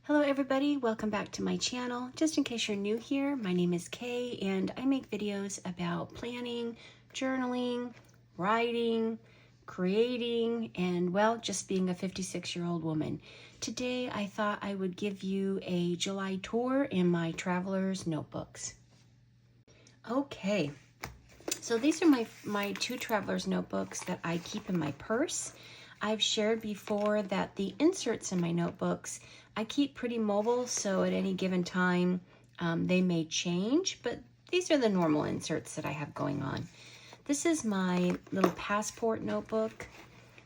Hello everybody, welcome back to my channel. Just in case you're new here, my name is Kay and I make videos about planning, journaling, writing, creating, and well, just being a 56-year-old woman. Today I thought I would give you a July tour in my traveler's notebooks. Okay, so these are my two traveler's notebooks that I keep in my purse. I've shared before that the inserts in my notebooks I keep pretty mobile, so at any given time they may change, but these are the normal inserts that I have going on. This is my little passport notebook,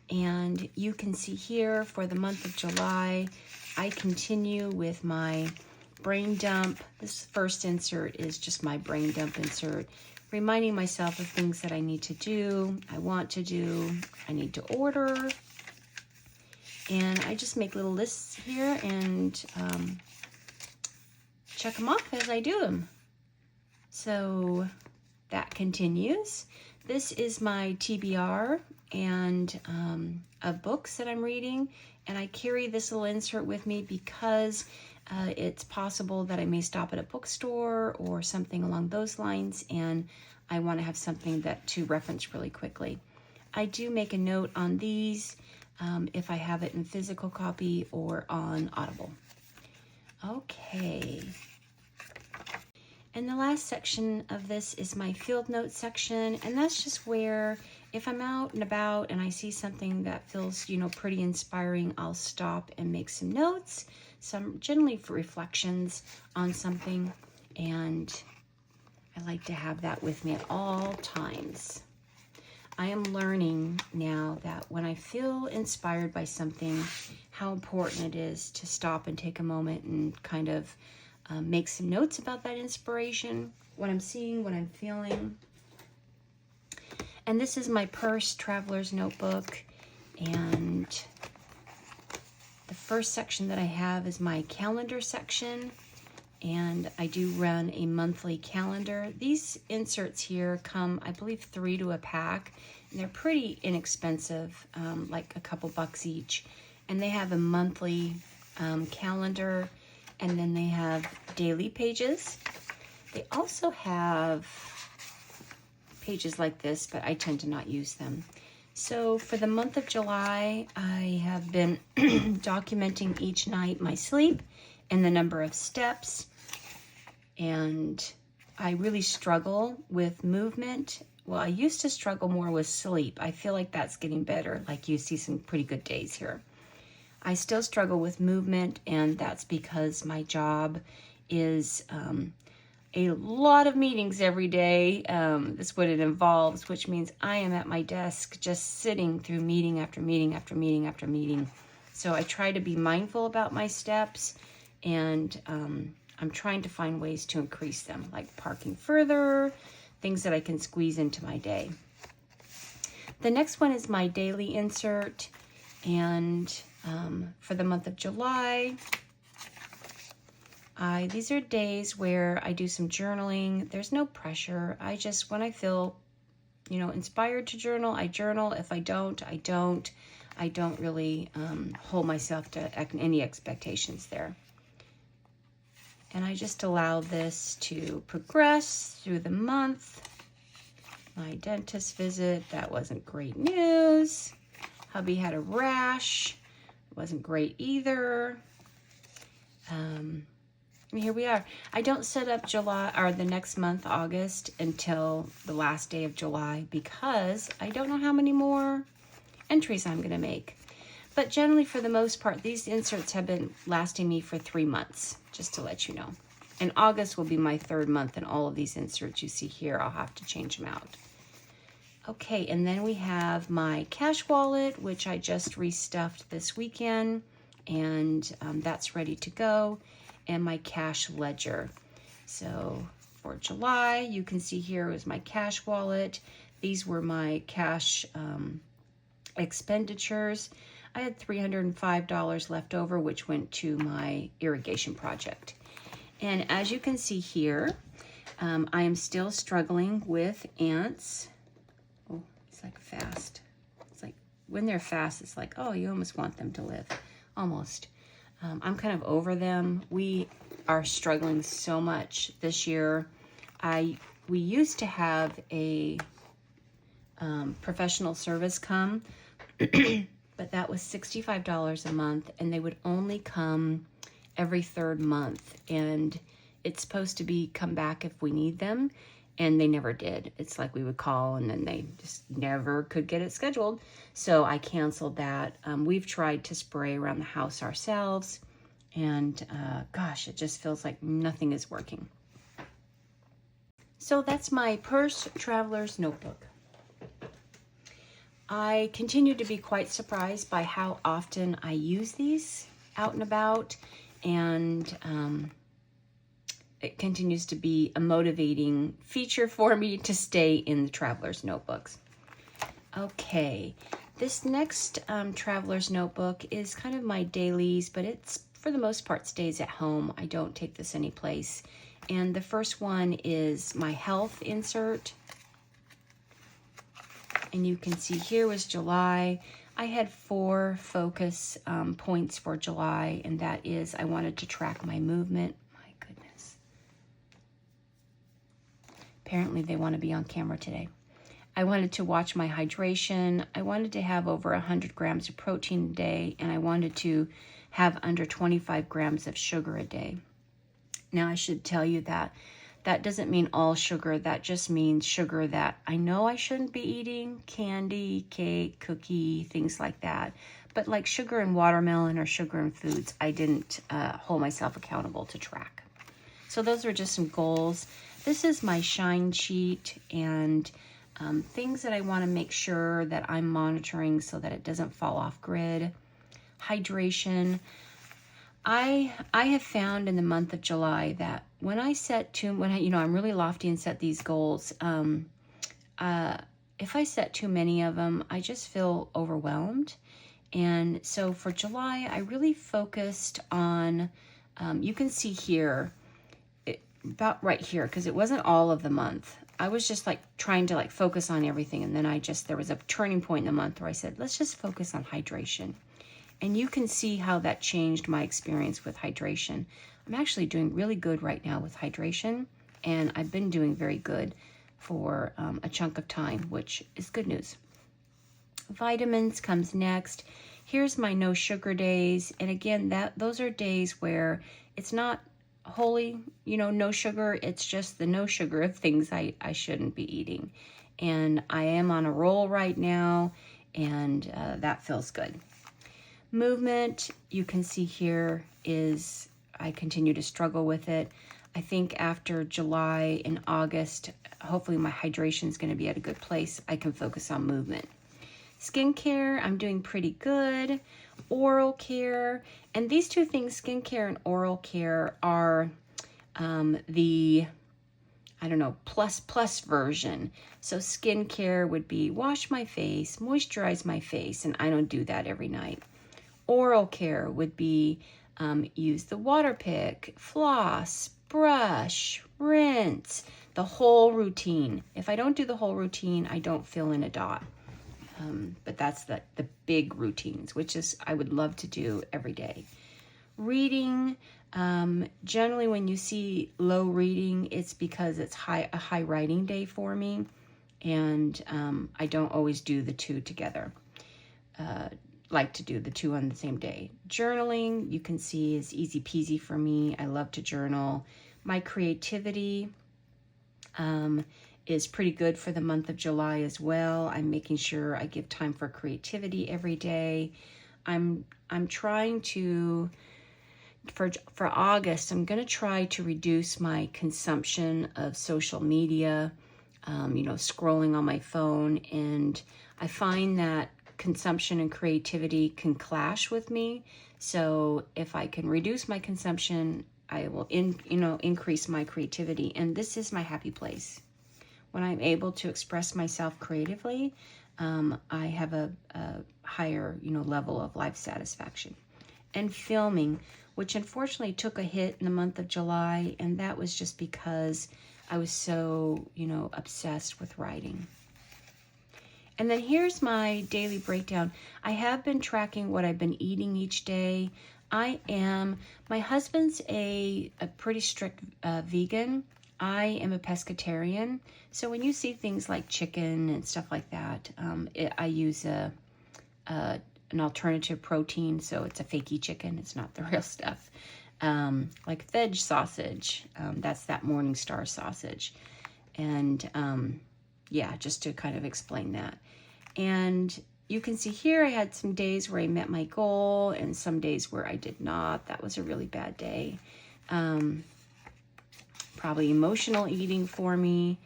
and you can see here for the month of July, I continue with my brain dump. This first insert is just my brain dump insert, reminding myself of things that I need to do, I want to do, I need to order. And I just make little lists here and check them off as I do them. So that continues. This is my TBR and of books that I'm reading. And I carry this little insert with me because it's possible that I may stop at a bookstore or something along those lines. And I want to have something to reference really quickly. I do make a note on these if I have it in physical copy or on Audible. Okay. And the last section of this is my field notes section, and that's just where if I'm out and about and I see something that feels, pretty inspiring, I'll stop and make some notes, some generally for reflections on something, and I like to have that with me at all times. I am learning now that when I feel inspired by something, how important it is to stop and take a moment and kind of make some notes about that inspiration, what I'm seeing, what I'm feeling. And this is my purse traveler's notebook. And the first section that I have is my calendar section. And I do run a monthly calendar. These inserts here come, I believe, 3 to a pack, and they're pretty inexpensive, like a couple bucks each. And they have a monthly calendar, and then they have daily pages. They also have pages like this, but I tend to not use them. So for the month of July, I have been documenting each night my sleep and the number of steps. And I really struggle with movement. Well, I used to struggle more with sleep. I feel like that's getting better. Like you see some pretty good days here. I still struggle with movement, and that's because my job is a lot of meetings every day. That's what it involves, which means I am at my desk just sitting through meeting after meeting after meeting after meeting. So I try to be mindful about my steps, and I'm trying to find ways to increase them, like parking further, things that I can squeeze into my day. The next one is my daily insert, and for the month of July, these are days where I do some journaling. There's no pressure. I just, when I feel, inspired to journal, I journal. If I don't, I don't. I don't really hold myself to any expectations there. And I just allow this to progress through the month. My dentist visit, that wasn't great news. Hubby had a rash, wasn't great either. Here we are. I don't set up July or the next month, August, until the last day of July because I don't know how many more entries I'm going to make. But generally, for the most part, these inserts have been lasting me for 3 months, just to let you know. And August will be my 3rd month, and all of these inserts you see here, I'll have to change them out. Okay, and then we have my cash wallet, which I just restuffed this weekend, and that's ready to go, and my cash ledger. So for July, you can see here is my cash wallet. These were my cash expenditures. I had $305 left over, which went to my irrigation project. And as you can see here, I am still struggling with ants. Oh, it's like fast. It's like when they're fast, it's like, oh, you almost want them to live. Almost. I'm kind of over them. We are struggling so much this year. We used to have a professional service come, but that was $65 a month, and they would only come every third month, and it's supposed to be come back if we need them, and they never did. It's like we would call and then they just never could get it scheduled, so I canceled that. We've tried to spray around the house ourselves, and gosh, it just feels like nothing is working. So that's my Purse Traveler's Notebook. I continue to be quite surprised by how often I use these out and about, and it continues to be a motivating feature for me to stay in the Traveler's Notebooks. Okay, this next Traveler's Notebook is kind of my dailies, but it's for the most part stays at home. I don't take this anyplace. And the first one is my health insert. And you can see here was July. I had 4 focus points for July, and that is I wanted to track my movement. My goodness. Apparently they want to be on camera today. I wanted to watch my hydration. I wanted to have over 100 grams of protein a day, and I wanted to have under 25 grams of sugar a day. Now I should tell you that that doesn't mean all sugar. That just means sugar that I know I shouldn't be eating, candy, cake, cookie, things like that. But like sugar in watermelon or sugar in foods, I didn't hold myself accountable to track. So those are just some goals. This is my shine sheet and things that I want to make sure that I'm monitoring so that it doesn't fall off grid. Hydration. I have found in the month of July that when I set I'm really lofty and set these goals, if I set too many of them, I just feel overwhelmed. And so for July, I really focused on, you can see here, about right here, because it wasn't all of the month. I was just like trying to like focus on everything. And then there was a turning point in the month where I said, let's just focus on hydration. And you can see how that changed my experience with hydration. I'm actually doing really good right now with hydration, and I've been doing very good for a chunk of time, which is good news. Vitamins comes next. Here's my no sugar days. And again, those are days where it's not wholly, no sugar. It's just the no sugar of things I shouldn't be eating. And I am on a roll right now, and that feels good. Movement, you can see here is I continue to struggle with it. I think after July and August, hopefully my hydration is going to be at a good place. I can focus on movement. Skincare, I'm doing pretty good. Oral care, and these two things, skincare and oral care, are the plus version. So skincare would be wash my face, moisturize my face, and I don't do that every night. Oral care would be use the water pick, floss, brush, rinse, the whole routine. If I don't do the whole routine, I don't fill in a dot. But that's the big routines, which is I would love to do every day. Reading, generally when you see low reading, it's because it's a high writing day for me, and I don't always do the two together. Like to do the two on the same day. Journaling, you can see, is easy peasy for me. I love to journal. My creativity is pretty good for the month of July as well. I'm making sure I give time for creativity every day. I'm trying to, for August, I'm going to try to reduce my consumption of social media, scrolling on my phone. And I find that consumption and creativity can clash with me. So if I can reduce my consumption, I will increase my creativity. And this is my happy place. When I'm able to express myself creatively, I have a higher level of life satisfaction. And filming, which unfortunately took a hit in the month of July, and that was just because I was so obsessed with writing. And then here's my daily breakdown. I have been tracking what I've been eating each day. My husband's a pretty strict vegan. I am a pescatarian. So when you see things like chicken and stuff like that, I use an alternative protein. So it's a fakey chicken. It's not the real stuff. Like veg sausage. That's that Morningstar sausage. And yeah, just to kind of explain that. And you can see here I had some days where I met my goal and some days where I did not. That was a really bad day. Probably emotional eating for me.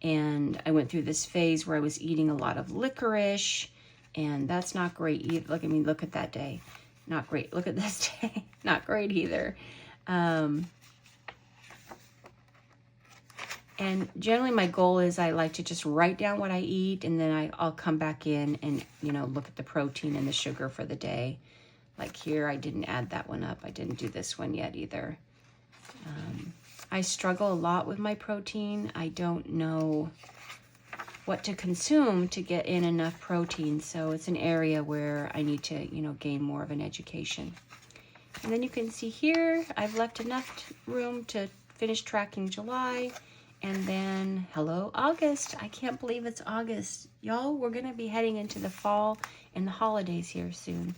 And I went through this phase where I was eating a lot of licorice, and that's not great either. Look, I mean, look at that day. Not great. Look at this day. Not great either. And generally my goal is I like to just write down what I eat, and then I'll come back in and, you know, look at the protein and the sugar for the day. Like here, I didn't add that one up. I didn't do this one yet either. I struggle a lot with my protein. I don't know what to consume to get in enough protein. So it's an area where I need to, you know, gain more of an education. And then you can see here, I've left enough room to finish tracking July. And then, hello, August. I can't believe it's August. Y'all, we're going to be heading into the fall and the holidays here soon.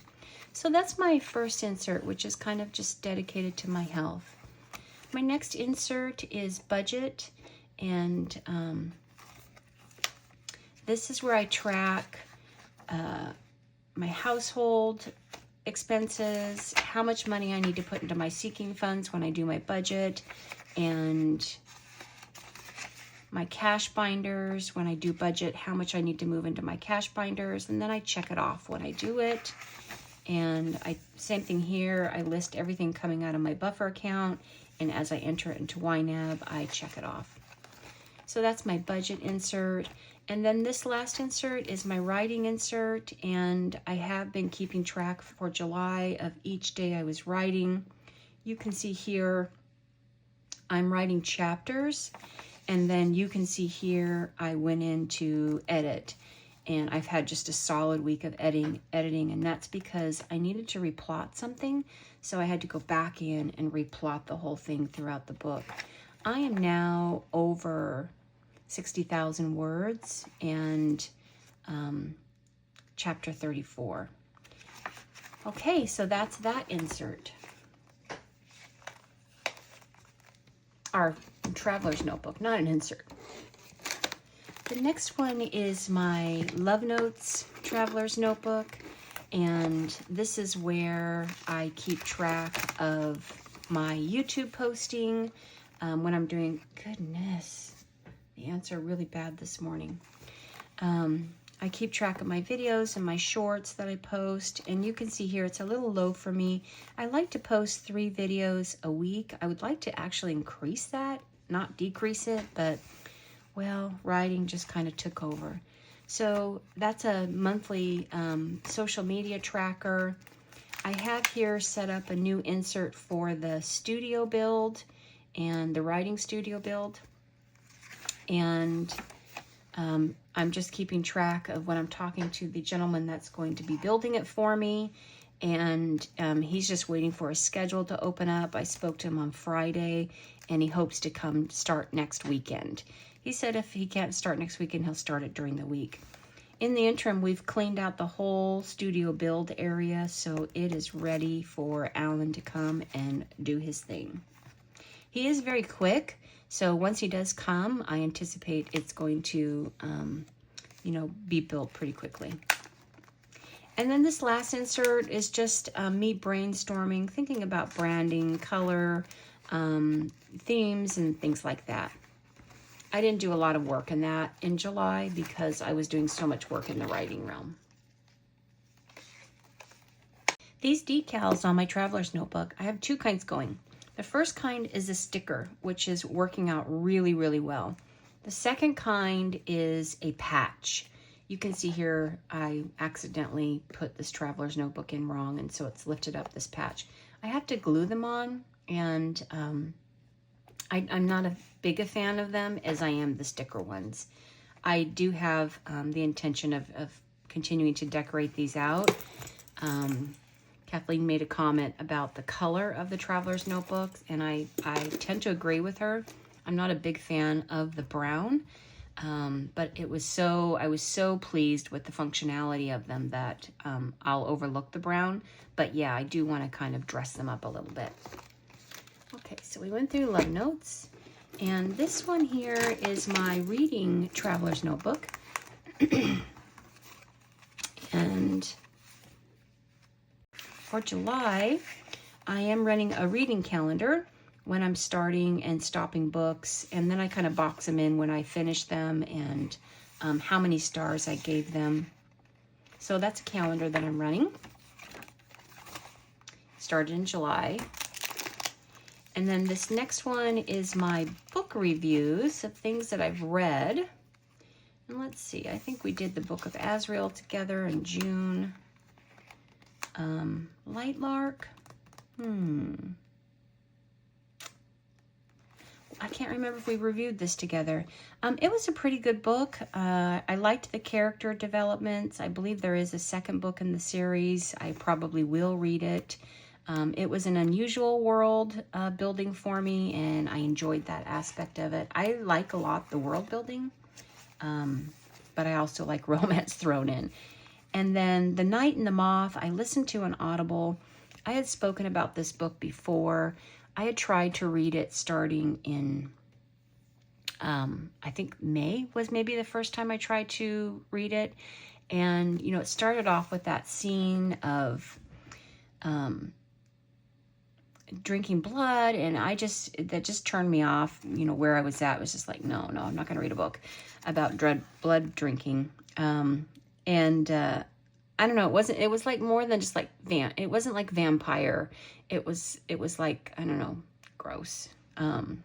So that's my first insert, which is kind of just dedicated to my health. My next insert is budget. And this is where I track my household expenses, how much money I need to put into my seeking funds when I do my budget, and my cash binders when I do budget, how much I need to move into my cash binders, and then I check it off when I do it. And same thing here, I list everything coming out of my buffer account, and as I enter it into YNAB, I check it off. So that's my budget insert. And then this last insert is my writing insert, and I have been keeping track for July of each day I was writing. You can see here, I'm writing chapters. And then you can see here, I went in to edit, and I've had just a solid week of editing, and that's because I needed to replot something, so I had to go back in and replot the whole thing throughout the book. I am now over 60,000 words, and chapter 34. Okay, so that's that insert. Our traveler's notebook, not an insert. The next one is my Love Notes traveler's notebook, and this is where I keep track of my YouTube posting when I'm doing, goodness, the ants are really bad this morning. I keep track of my videos and my shorts that I post, and you can see here it's a little low for me. I like to post 3 videos a week. I would like to actually increase that, not decrease it, but well, writing just kind of took over. So that's a monthly social media tracker. I have here set up a new insert for the studio build and the writing studio build, and I'm just keeping track of when I'm talking to the gentleman that's going to be building it for me, and he's just waiting for his schedule to open up. I spoke to him on Friday, and he hopes to come start next weekend. He said if he can't start next weekend, he'll start it during the week. In the interim, we've cleaned out the whole studio build area, so it is ready for Alan to come and do his thing. He is very quick. So once he does come, I anticipate it's going to, be built pretty quickly. And then this last insert is just me brainstorming, thinking about branding, color, themes, and things like that. I didn't do a lot of work in that in July because I was doing so much work in the writing realm. These decals on my traveler's notebook, I have 2 kinds going. The first kind is a sticker, which is working out really, really well. The second kind is a patch. You can see here I accidentally put this traveler's notebook in wrong, and so it's lifted up this patch. I have to glue them on, and I'm not as big a fan of them as I am the sticker ones. I do have the intention of continuing to decorate these out. Kathleen made a comment about the color of the Traveler's Notebook, and I tend to agree with her. I'm not a big fan of the brown, but I was so pleased with the functionality of them that I'll overlook the brown. But yeah, I do want to kind of dress them up a little bit. Okay, so we went through Love Notes, and this one here is my reading Traveler's Notebook. And for July, I am running a reading calendar when I'm starting and stopping books, and then I kind of box them in when I finish them and how many stars I gave them. So that's a calendar that I'm running. Started in July. And then this next one is my book reviews of things that I've read. And let's see, I think we did the Book of Azrael together in June. Lightlark. I can't remember if we reviewed this together. It was a pretty good book. I liked the character developments. I believe there is a second book in the series. I probably will read it. It was an unusual world building for me, and I enjoyed that aspect of it. I like a lot the world building, but I also like romance thrown in. And then The Night and the Moth, I listened to on Audible. I had spoken about this book before. I had tried to read it starting in, I think May was maybe the first time I tried to read it. And, you know, it started off with that scene of drinking blood, and that just turned me off. You know, where I was at was just like, no, I'm not going to read a book about blood drinking. I don't know, it was like more than just like it wasn't like vampire. It was like, I don't know, gross. I'm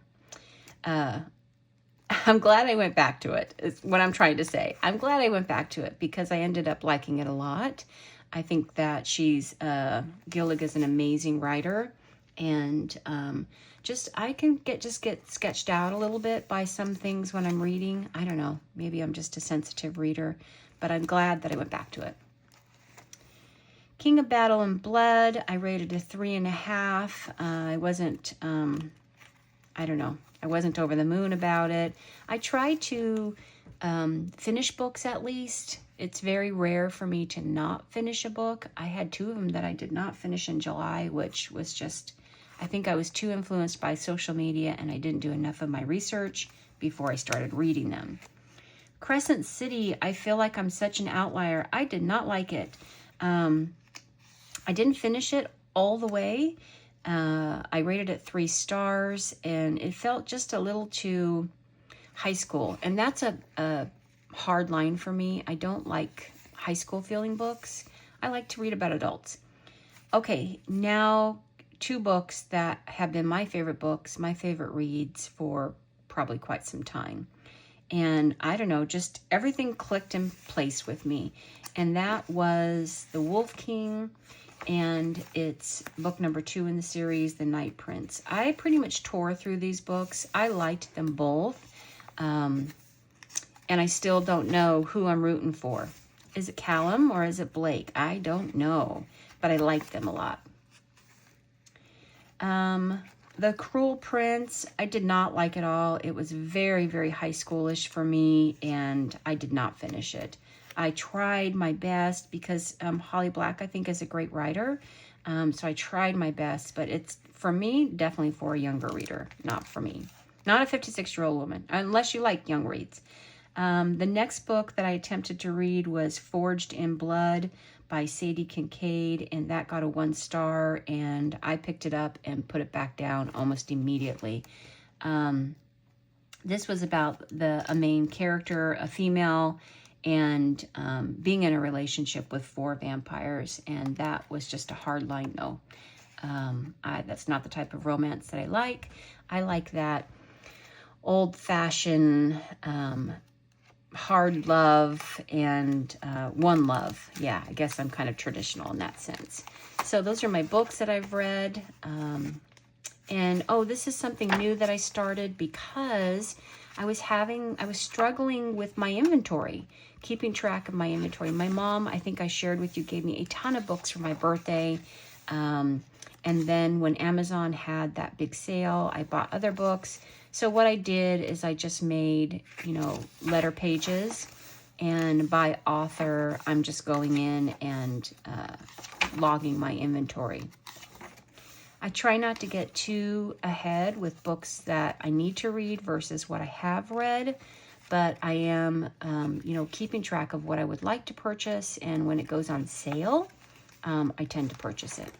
glad I went back to it, is what I'm trying to say. I'm glad I went back to it because I ended up liking it a lot. I think that Gillig is an amazing writer, and I can get sketched out a little bit by some things when I'm reading. I don't know, maybe I'm just a sensitive reader, but I'm glad that I went back to it. King of Battle and Blood, I rated a 3.5. I wasn't, I don't know, I wasn't over the moon about it. I try to finish books at least. It's very rare for me to not finish a book. I had 2 of them that I did not finish in July, which was just, I think I was too influenced by social media and I didn't do enough of my research before I started reading them. Crescent City, I feel like I'm such an outlier. I did not like it. I didn't finish it all the way. I rated it 3 stars, and it felt just a little too high school. And that's a hard line for me. I don't like high school feeling books. I like to read about adults. Okay, now 2 books that have been my favorite books, my favorite reads for probably quite some time. And I don't know, just everything clicked in place with me. And that was The Wolf King, and it's book number 2 in the series, The Night Prince. I pretty much tore through these books. I liked them both. And I still don't know who I'm rooting for. Is it Callum or is it Blake? I don't know, but I like them a lot. The Cruel Prince, I did not like at all. It was very, very high schoolish for me, and I did not finish it. I tried my best because Holly Black, I think, is a great writer. So I tried my best, but it's, for me, definitely for a younger reader, not for me. Not a 56-year-old woman, unless you like young reads. The next book that I attempted to read was Forged in Blood by Sadie Kincaid, and that got a 1 star, and I picked it up and put it back down almost immediately. This was about a main character, a female, and being in a relationship with 4 vampires, and that was just a hard line no. That's not the type of romance that I like. I like that old-fashioned hard love and one love. Yeah, I guess I'm kind of traditional in that sense. So those are my books that I've read. And oh, this is something new that I started because I was struggling with my inventory, keeping track of my inventory. My mom, I think I shared with you, gave me a ton of books for my birthday. And then when Amazon had that big sale, I bought other books. So what I did is I just made, letter pages. And by author, I'm just going in and logging my inventory. I try not to get too ahead with books that I need to read versus what I have read. But I am, keeping track of what I would like to purchase. And when it goes on sale, I tend to purchase it.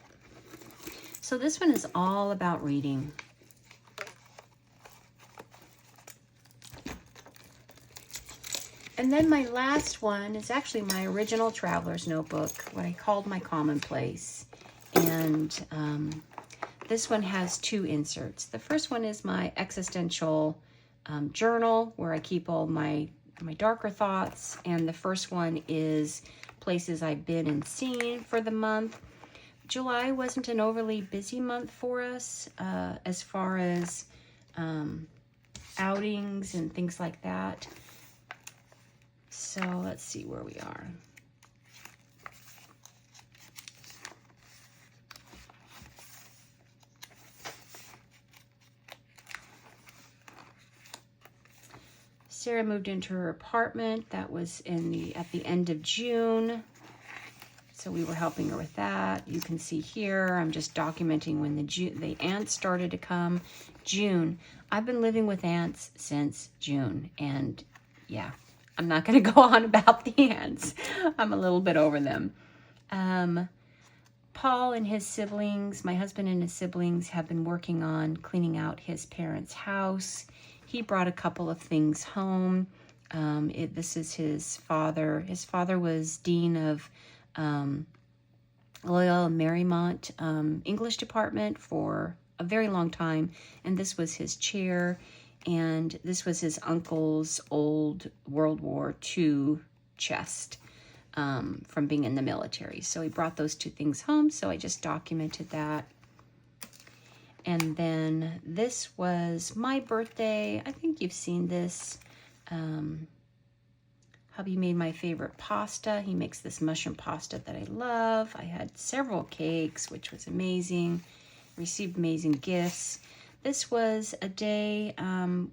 So this one is all about reading. And then my last one is actually my original traveler's notebook, what I called my commonplace. And this one has 2 inserts. The first one is my existential journal, where I keep all my darker thoughts. And the first one is places I've been and seen for the month. July wasn't an overly busy month for us as far as outings and things like that. So let's see where we are. Sarah moved into her apartment. That was at the end of June. So we were helping her with that. You can see here, I'm just documenting when the ants started to come. June. I've been living with ants since June. And yeah, I'm not going to go on about the ants. I'm a little bit over them. Paul and his siblings, my husband and his siblings, have been working on cleaning out his parents' house. He brought a couple of things home. This is his father. His father was dean of Loyola Marymount English department for a very long time, and this was his chair, and this was his uncle's old World War II chest from being in the military. So he brought those 2 things home, so I just documented that. And then this was my birthday. I think you've seen this. Hubby made my favorite pasta. He makes this mushroom pasta that I love. I had several cakes, which was amazing. Received amazing gifts. This was a day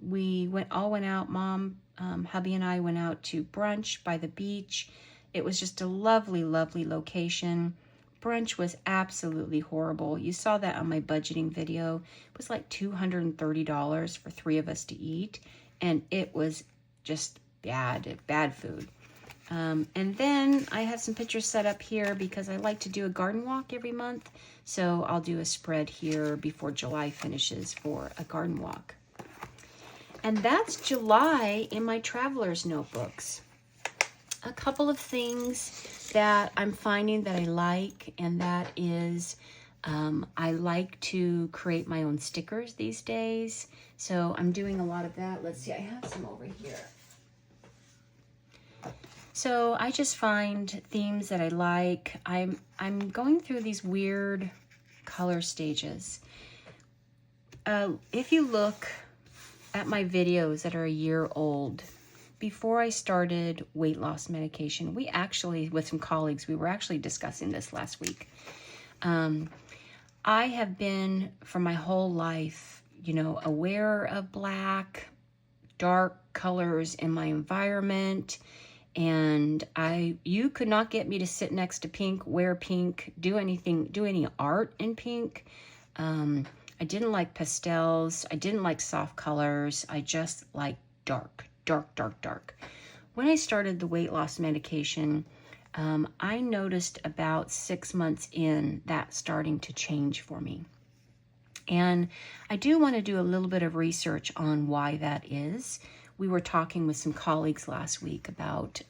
we all went out. Mom, hubby and I went out to brunch by the beach. It was just a lovely, lovely location. Brunch was absolutely horrible. You saw that on my budgeting video. It was like $230 for 3 of us to eat. And it was just bad food. And then I have some pictures set up here because I like to do a garden walk every month. So I'll do a spread here before July finishes for a garden walk. And that's July in my traveler's notebooks. A couple of things that I'm finding that I like, and that is I like to create my own stickers these days. So I'm doing a lot of that. Let's see, I have some over here. So I just find themes that I like. I'm going through these weird color stages. If you look at my videos that are a year old, before I started weight loss medication, we actually, with some colleagues, we were actually discussing this last week. I have been, for my whole life, aware of black, dark colors in my environment. And you could not get me to sit next to pink, wear pink, do any art in pink. I didn't like pastels. I didn't like soft colors. I just like dark. When I started the weight loss medication, I noticed about 6 months in that starting to change for me. And I do want to do a little bit of research on why that is. We were talking with some colleagues last week about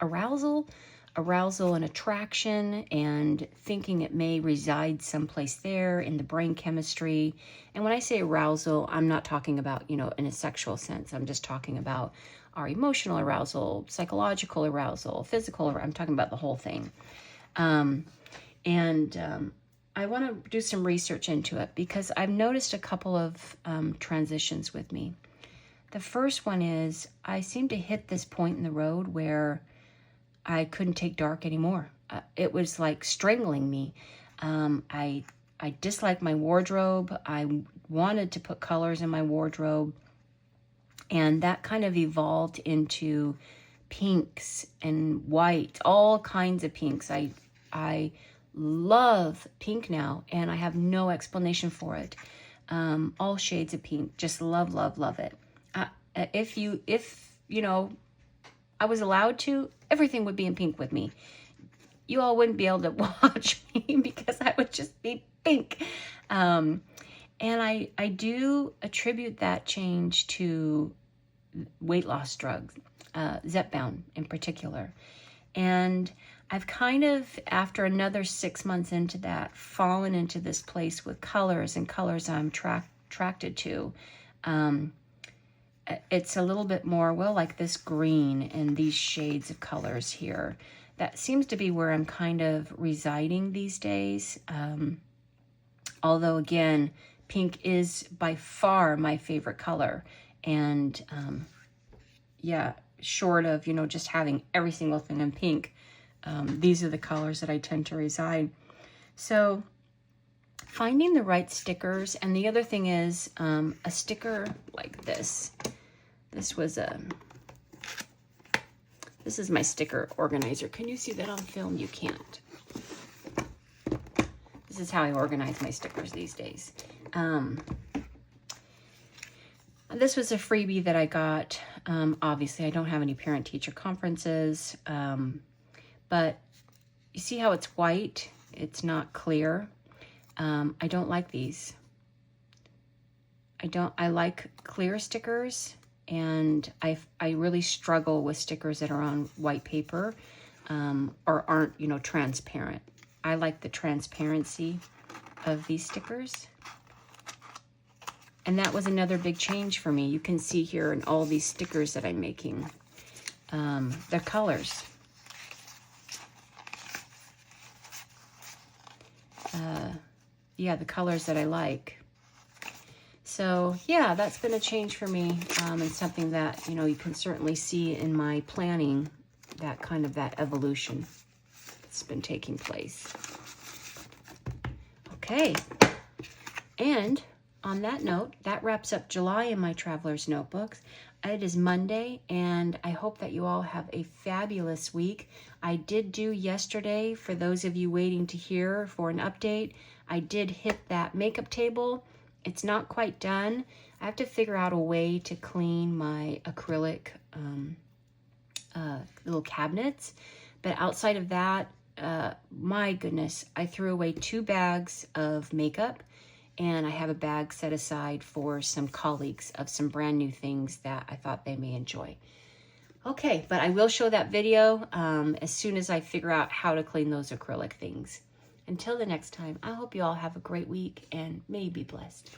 arousal and attraction, and thinking it may reside someplace there in the brain chemistry. And when I say arousal, I'm not talking about, in a sexual sense. I'm just talking about our emotional arousal, psychological arousal, physical arousal. I'm talking about the whole thing. I want to do some research into it because I've noticed a couple of transitions with me. The first one is I seem to hit this point in the road where I couldn't take dark anymore. It was like strangling me. I dislike my wardrobe. I wanted to put colors in my wardrobe, and that kind of evolved into pinks and white, all kinds of pinks. I love pink now, and I have no explanation for it. All shades of pink, just love, love, love it. If you know, I was allowed to, everything would be in pink with me. You all wouldn't be able to watch me because I would just be pink. And I do attribute that change to weight loss drugs, Zepbound in particular. And I've kind of, after another 6 months into that, fallen into this place with colors and colors I'm attracted to. It's a little bit more, well, like this green and these shades of colors here. That seems to be where I'm kind of residing these days. Although, again, pink is by far my favorite color. And, yeah, short of, just having every single thing in pink, these are the colors that I tend to reside. So finding the right stickers. And the other thing is a sticker like this. This is my sticker organizer. Can you see that on film? You can't. This is how I organize my stickers these days. This was a freebie that I got. Obviously, I don't have any parent-teacher conferences, but you see how it's white? It's not clear. I don't like these. I like clear stickers, and I really struggle with stickers that are on white paper or aren't, transparent. I like the transparency of these stickers. And that was another big change for me. You can see here in all these stickers that I'm making, the colors. Yeah, the colors that I like. So yeah, that's been a change for me, and something that, you can certainly see in my planning, that evolution that's been taking place. Okay, and on that note, that wraps up July in my Traveler's Notebooks. It is Monday, and I hope that you all have a fabulous week. I did do yesterday, for those of you waiting to hear for an update, I did hit that makeup table. It's not quite done. I have to figure out a way to clean my acrylic little cabinets. But outside of that, my goodness, I threw away 2 bags of makeup, and I have a bag set aside for some colleagues of some brand new things that I thought they may enjoy. Okay, but I will show that video as soon as I figure out how to clean those acrylic things. Until the next time, I hope you all have a great week and may be blessed.